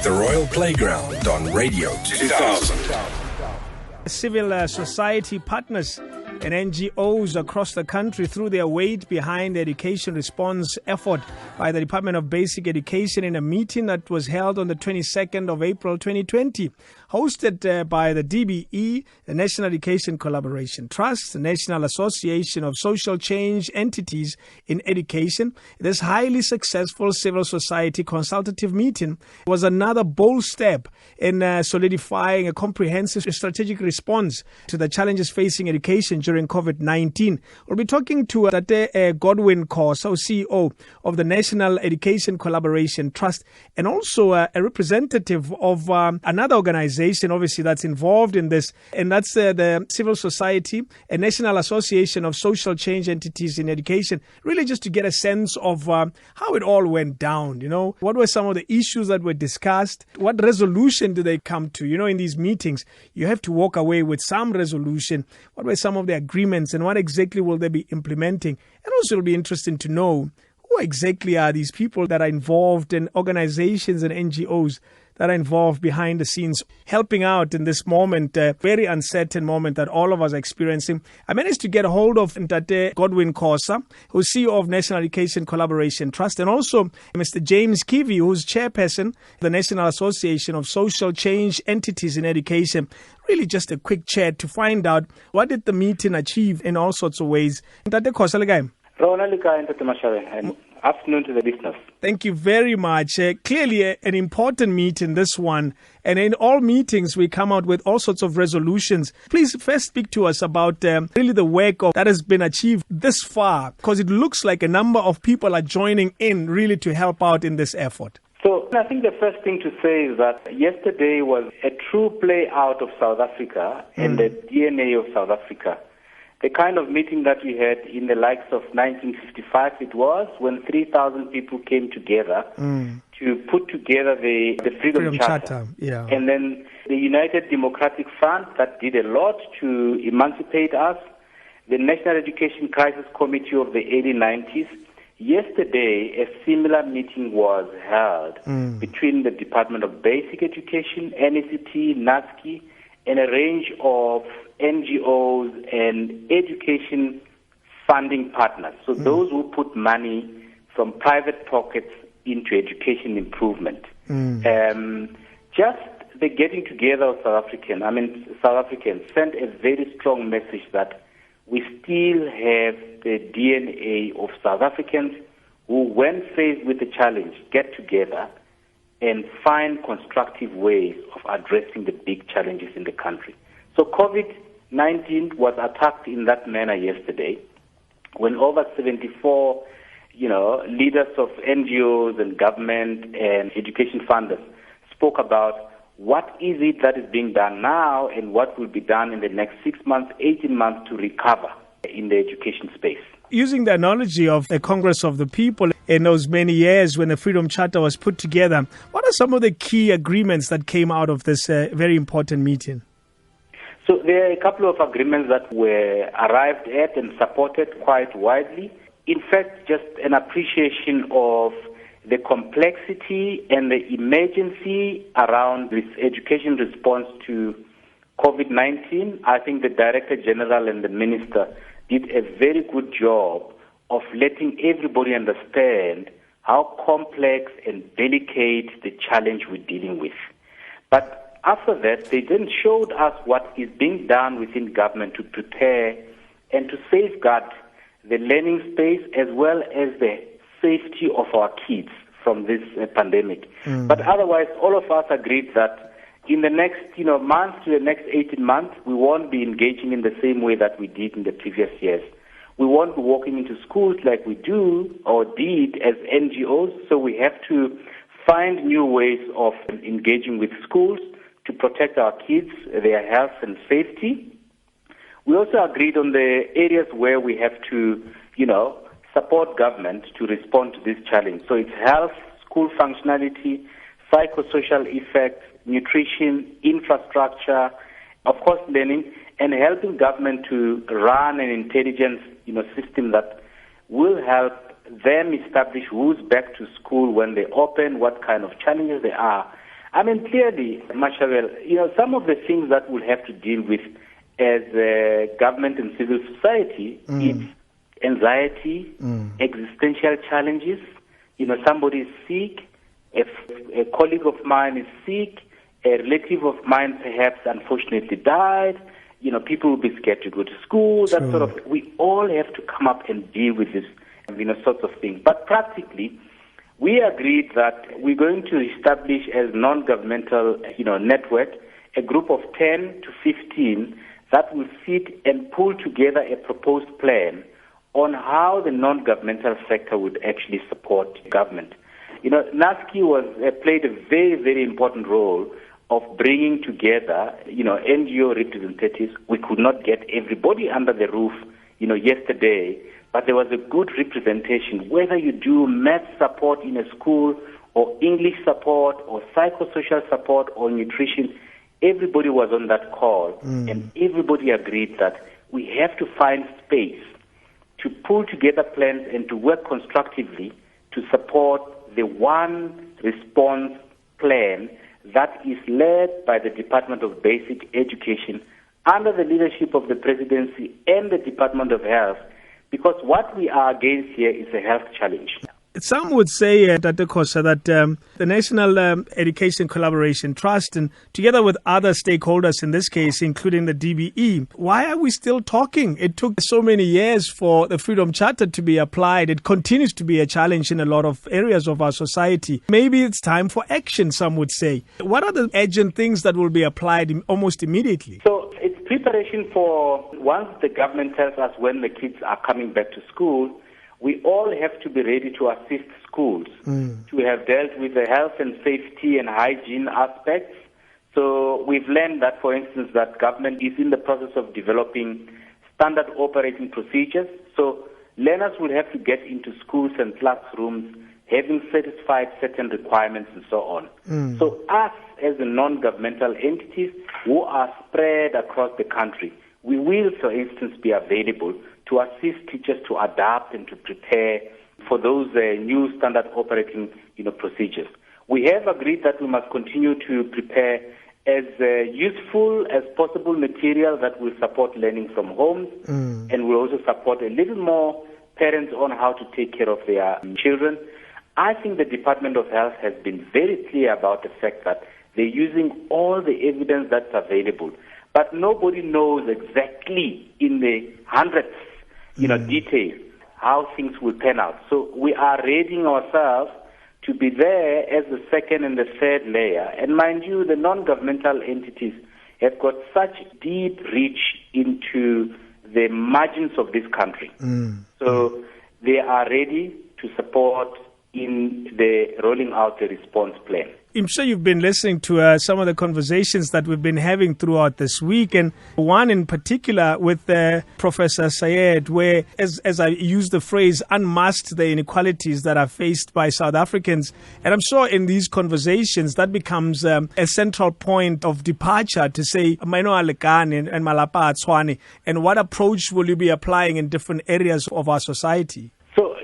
The Royal Playground on Radio 2000. Civil society partners and NGOs across the country threw their weight behind the education response effort by the Department of Basic Education in a meeting that was held on the 22nd of April 2020. Hosted by the DBE, the National Education Collaboration Trust, the National Association of Social Change Entities in Education. This highly successful civil society consultative meeting was another bold step in solidifying a comprehensive strategic response to the challenges facing education during COVID-19. We'll be talking to Godwin, Khosa, CEO of the National Education Collaboration Trust, and also a representative of another organization, obviously, that's involved in this, and that's the Civil Society, a National Association of Social Change Entities in Education, really just to get a sense of how it all went down. You know, what were some of the issues that were discussed? What resolution did they come to? You know, in these meetings, you have to walk away with some resolution. What were some of the agreements, and what exactly will they be implementing? And also, it'll be interesting to know who exactly are these people that are involved in organizations and NGOs that are involved behind the scenes, helping out in this moment, very uncertain moment that all of us are experiencing. I managed to get a hold of Godwin, Khosa, who's CEO of National Education Collaboration Trust, and also Mr. James Keevy, who's chairperson of the National Association of Social Change Entities in Education. Really just a quick chat to find out what did the meeting achieve in all sorts of ways. Afternoon to the listeners. Thank you very much. Clearly an important meeting, this one. And in all meetings, we come out with all sorts of resolutions. Please first speak to us about really the work that has been achieved this far, because it looks like a number of people are joining in really to help out in this effort. So I think the first thing to say is that yesterday was a true play out of South Africa and the DNA of South Africa. The kind of meeting that we had in the likes of 1955, it was when 3,000 people came together to put together the Freedom Charter. Yeah. And then the United Democratic Front that did a lot to emancipate us, the National Education Crisis Committee of the early 90s. Yesterday, a similar meeting was held between the Department of Basic Education, NECT, NASCEE, and a range of NGOs and education funding partners. So those who put money from private pockets into education improvement. Just the getting together of South Africans sent a very strong message that we still have the DNA of South Africans who, when faced with a challenge, get together and find constructive ways of addressing the big challenges in the country. So COVID-19 was attacked in that manner yesterday when over 74, leaders of NGOs and government and education funders spoke about what is it that is being done now and what will be done in the next 6 months, 18 months to recover in the education space. Using the analogy of the Congress of the People in those many years when the Freedom Charter was put together, what are some of the key agreements that came out of this very important meeting? So there are a couple of agreements that were arrived at and supported quite widely. In fact, just an appreciation of the complexity and the emergency around this education response to COVID-19. I think the Director General and the Minister did a very good job of letting everybody understand how complex and delicate the challenge we're dealing with. But after that, they then showed us what is being done within government to prepare and to safeguard the learning space as well as the safety of our kids from this pandemic. But otherwise, all of us agreed that in the next month to the next 18 months, we won't be engaging in the same way that we did in the previous years. We won't be walking into schools like we do or did as NGOs, so we have to find new ways of engaging with schools to protect our kids, their health and safety. We also agreed on the areas where we have to, support government to respond to this challenge. So it's health, school functionality, psychosocial effects, nutrition, infrastructure, of course learning, and helping government to run an intelligence system that will help them establish who's back to school when they open, what kind of challenges there are. I mean, clearly, Mashabela, some of the things that we'll have to deal with as government and civil society is anxiety, existential challenges. Somebody is sick, a colleague of mine is sick, a relative of mine perhaps unfortunately died. People will be scared to go to school, that sort of. We all have to come up and deal with this, sorts of things. But practically, we agreed that we're going to establish as non-governmental, network, a group of 10 to 15 that will sit and pull together a proposed plan on how the non-governmental sector would actually support government. NASCEE played a very, very important role of bringing together, NGO representatives. We could not get everybody under the roof, yesterday, but there was a good representation. Whether you do math support in a school or English support or psychosocial support or nutrition, everybody was on that call, and everybody agreed that we have to find space to pull together plans and to work constructively to support the one response plan that is led by the Department of Basic Education under the leadership of the Presidency and the Department of Health, because what we are against here is a health challenge. Some would say, Dr. Khosa, that the National Education Collaboration Trust, and together with other stakeholders in this case, including the DBE, why are we still talking? It took so many years for the Freedom Charter to be applied. It continues to be a challenge in a lot of areas of our society. Maybe it's time for action, some would say. What are the urgent things that will be applied almost immediately? So it's preparation for once the government tells us when the kids are coming back to school. We all have to be ready to assist schools to have dealt with the health and safety and hygiene aspects. So we've learned that, for instance, that government is in the process of developing standard operating procedures. So learners will have to get into schools and classrooms having satisfied certain requirements and so on. So us as the non-governmental entities who are spread across the country, we will, for instance, be available to assist teachers to adapt and to prepare for those new standard operating procedures. We have agreed that we must continue to prepare as useful as possible material that will support learning from home, and will also support a little more parents on how to take care of their children. I think the Department of Health has been very clear about the fact that they're using all the evidence that's available, but nobody knows exactly in the hundreds detail how things will pan out. So we are readying ourselves to be there as the second and the third layer. And mind you, the non-governmental entities have got such deep reach into the margins of this country. So they are ready to support in the rolling out the response plan. I'm sure you've been listening to some of the conversations that we've been having throughout this week, and one in particular with Professor Sayed, where, as I use the phrase, unmasked the inequalities that are faced by South Africans. And I'm sure in these conversations that becomes a central point of departure to say, Maino Alekane and Malapa Atswane, and what approach will you be applying in different areas of our society? So,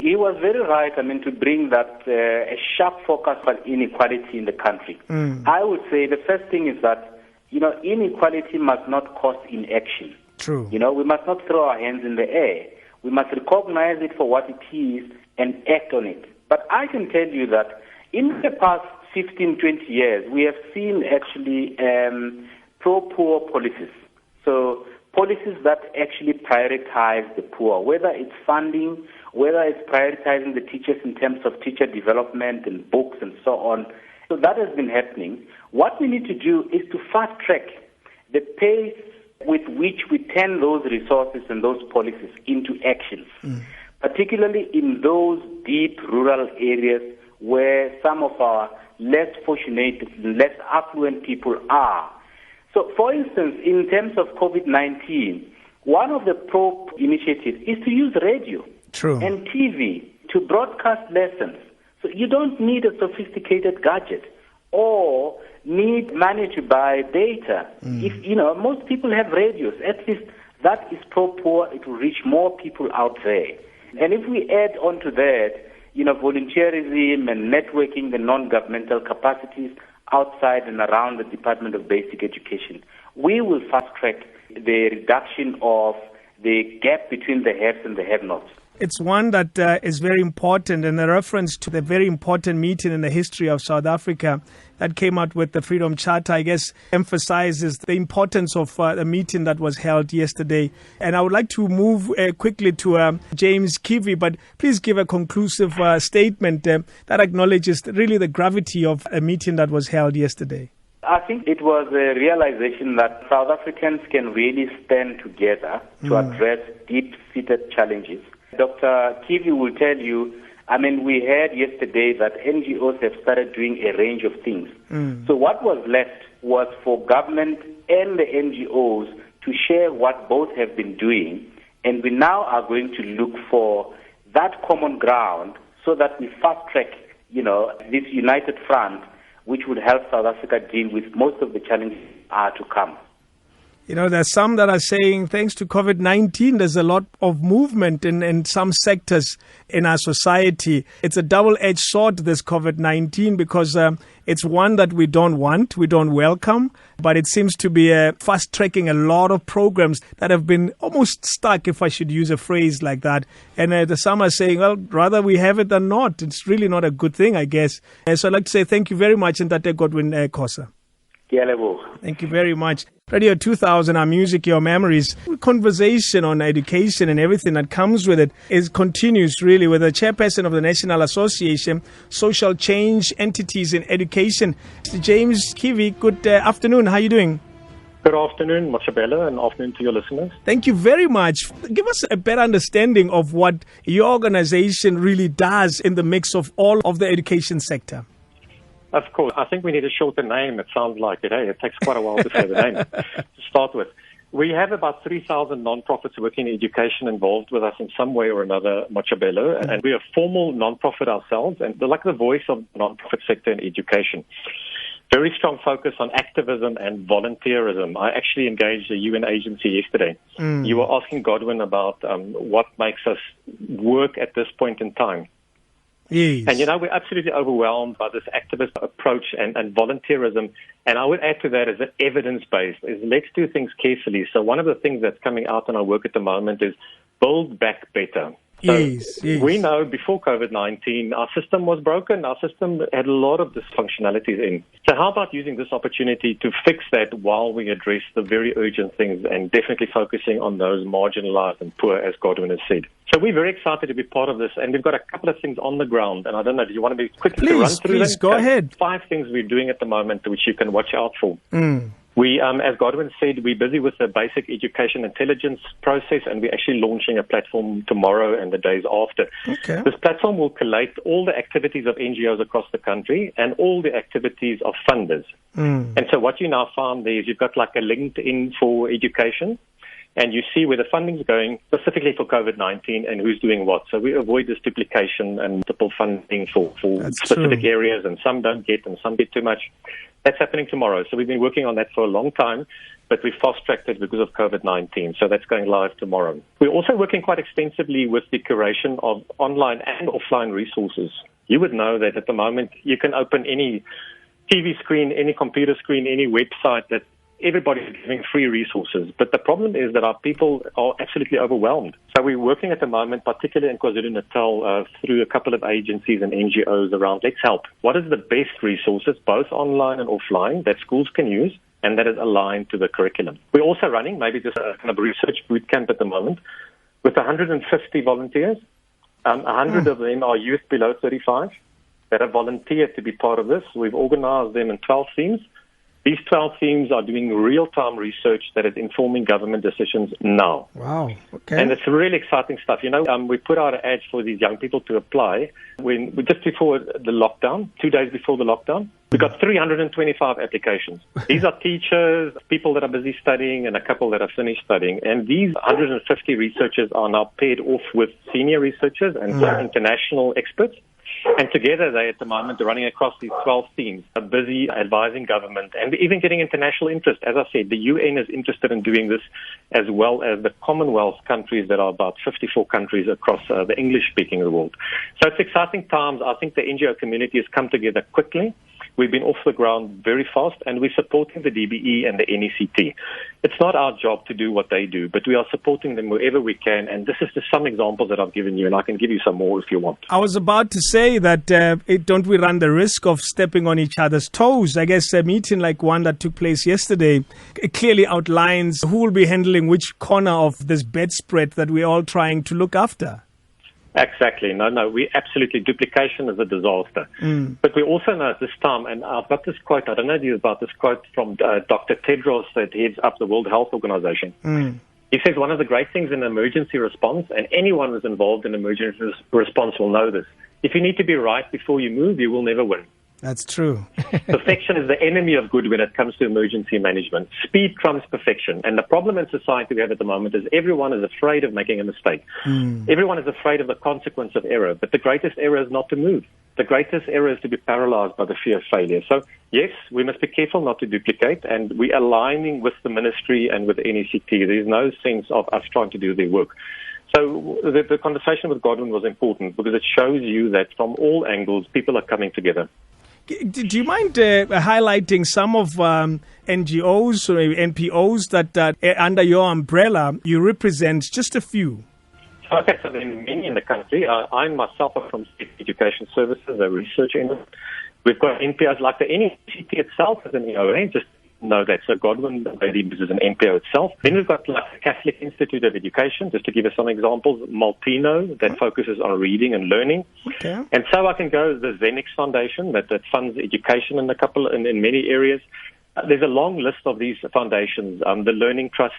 he was very right, to bring that a sharp focus on inequality in the country. I would say the first thing is that, inequality must not cause inaction. True. We must not throw our hands in the air. We must recognize it for what it is and act on it. But I can tell you that in the past 15, 20 years, we have seen actually pro-poor policies. So policies that actually prioritize the poor, whether it's funding, whether it's prioritizing the teachers in terms of teacher development and books and so on. So that has been happening. What we need to do is to fast track the pace with which we turn those resources and those policies into actions, particularly in those deep rural areas where some of our less fortunate, less affluent people are. So, for instance, in terms of COVID-19, one of the initiatives is to use radio and TV to broadcast lessons. So you don't need a sophisticated gadget or need money to buy data. If most people have radios, at least that is pro-poor. It will reach more people out there. And if we add on to that, volunteerism and networking, the non-governmental capacities, outside and around the Department of Basic Education. We will fast-track the reduction of the gap between the haves and the have-nots. It's one that is very important, and a reference to the very important meeting in the history of South Africa that came out with the Freedom Charter, I guess, emphasizes the importance of the meeting that was held yesterday. And I would like to move quickly to James Keevy, but please give a conclusive statement that acknowledges really the gravity of a meeting that was held yesterday. I think it was a realization that South Africans can really stand together to address deep-seated challenges. Dr. Keevy will tell you, we heard yesterday that NGOs have started doing a range of things. So what was left was for government and the NGOs to share what both have been doing, and we now are going to look for that common ground so that we fast-track, this united front, which would help South Africa deal with most of the challenges are to come. There's some that are saying thanks to COVID-19, there's a lot of movement in some sectors in our society. It's a double-edged sword, this COVID-19, because it's one that we don't want, we don't welcome, but it seems to be fast-tracking a lot of programs that have been almost stuck, if I should use a phrase like that. And some are saying, well, rather we have it than not. It's really not a good thing, I guess. So I'd like to say thank you very much, and Tate Godwin Khosa. Thank you very much. Radio 2000, our music, your memories. Conversation on education and everything that comes with it continues really with the chairperson of the National Association, Social Change Entities in Education, Mr. James Keevy. Good afternoon. How are you doing? Good afternoon, Mashabela, and afternoon to your listeners. Thank you very much. Give us a better understanding of what your organization really does in the mix of all of the education sector. Of course. I think we need a shorter name. It sounds like it. It takes quite a while to say the name to start with. We have about 3,000 non-profits working in education involved with us in some way or another, Mashabela, and we are a formal non-profit ourselves, and we're like the voice of the non-profit sector in education. Very strong focus on activism and volunteerism. I actually engaged a UN agency yesterday. You were asking Godwin about what makes us work at this point in time. Yes. And, we're absolutely overwhelmed by this activist approach and volunteerism. And I would add to that is that evidence-based is let's do things carefully. So one of the things that's coming out in our work at the moment is build back better. So yes. We know before COVID-19, our system was broken. Our system had a lot of dysfunctionalities in. So how about using this opportunity to fix that while we address the very urgent things and definitely focusing on those marginalized and poor, as Godwin has said. So we're very excited to be part of this, and we've got a couple of things on the ground, and I don't know, do you want to be quickly to run through them? Please, go ahead. 5 things we're doing at the moment which you can watch out for. We, as Godwin said, we're busy with the basic education intelligence process, and we're actually launching a platform tomorrow and the days after. Okay. This platform will collate all the activities of NGOs across the country and all the activities of funders. And so what you now found there is you've got like a LinkedIn for education, and you see where the funding is going specifically for COVID-19 and who's doing what. So we avoid this duplication and multiple funding for specific areas, and some don't get and some get too much. That's happening tomorrow. So we've been working on that for a long time, but we fast-tracked it because of COVID-19. So that's going live tomorrow. We're also working quite extensively with the curation of online and offline resources. You would know that at the moment you can open any TV screen, any computer screen, any website that everybody is giving free resources. But the problem is that our people are absolutely overwhelmed. So we're working at the moment, particularly in KwaZulu-Natal, through a couple of agencies and NGOs around let's help. What is the best resources, both online and offline, that schools can use and that is aligned to the curriculum? We're also running maybe just a kind of research boot camp at the moment with 150 volunteers. 100 of them are youth below 35 that have volunteered to be part of this. We've organized them in 12 themes. These 12 themes are doing real-time research that is informing government decisions now. Wow. Okay. And it's really exciting stuff. We put out ads for these young people to apply just before the lockdown, 2 days before the lockdown. We got 325 applications. These are teachers, people that are busy studying, and a couple that have finished studying. And these 150 researchers are now paired off with senior researchers and some international experts. And together they, at the moment, are running across these 12 themes, are busy advising government and even getting international interest. As I said, the UN is interested in doing this, as well as the Commonwealth countries that are about 54 countries across the English-speaking world. So it's exciting times. I think the NGO community has come together quickly. We've been off the ground very fast, and we're supporting the DBE and the NECT. It's not our job to do what they do, but we are supporting them wherever we can, and this is just some examples that I've given you, and I can give you some more if you want. I was about to say that don't we run the risk of stepping on each other's toes? I guess a meeting like one that took place yesterday clearly outlines who will be handling which corner of this bedspread that we're all trying to look after. Exactly. No, we absolutely, duplication is a disaster. But we also know at this time, and I've got this quote, I don't know if you about this quote from Dr. Tedros that heads up the World Health Organization. He says one of the great things in emergency response, and anyone who's involved in emergency response will know this, if you need to be right before you move, you will never win. That's true. Perfection is the enemy of good when it comes to emergency management. Speed trumps perfection. And the problem in society we have at the moment is everyone is afraid of making a mistake. Everyone is afraid of the consequence of error. But the greatest error is not to move. The greatest error is to be paralyzed by the fear of failure. So, yes, we must be careful not to duplicate. And we're aligning with the ministry and with the NECT. There's no sense of us trying to do their work. So the conversation with Godwin was important because it shows you that from all angles, people are coming together. Do you mind highlighting some of NGOs or NPOs that under your umbrella you represent? Just a few. Okay, so there are many in the country. I myself are from State Education Services, a research entity. We've got NPOs like the NECT itself as an NGO, just know that. So Godwin is an NPO itself. Then we've got like the Catholic Institute of Education, just to give us some examples. Maltino, that focuses on reading and learning. Okay. And so I can go the Zenix Foundation, that funds education in many areas. There's a long list of these foundations. The Learning Trust,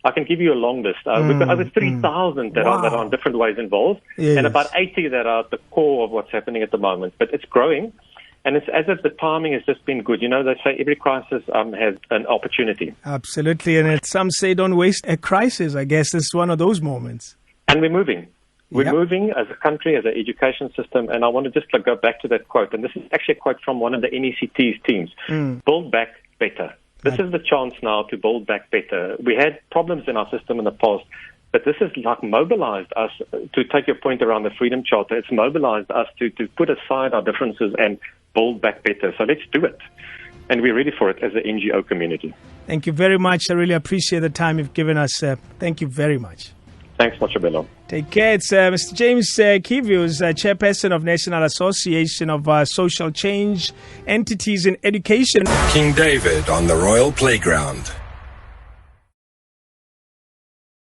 I can give you a long list. We've got over 3,000 that are in different ways involved, and about 80 that are at the core of what's happening at the moment. But it's growing. And it's as if the timing has just been good. You know, they say every crisis has an opportunity. Absolutely. And some say don't waste a crisis. I guess this is one of those moments. And we're moving. We're moving as a country, as an education system. And I want to just go back to that quote. And this is actually a quote from one of the NECT's teams. Build back better. This is the chance now to build back better. We had problems in our system in the past. But this has like mobilized us, to take your point around the Freedom Charter, it's mobilized us to put aside our differences and build back better. So let's do it. And we're ready for it as an NGO community. Thank you very much. I really appreciate the time you've given us. Thank you very much. Thanks, Mashabela. Take care. It's Mr. James Keevy, who's Chairperson of National Association of Social Change Entities in Education. King David on the Royal Playground.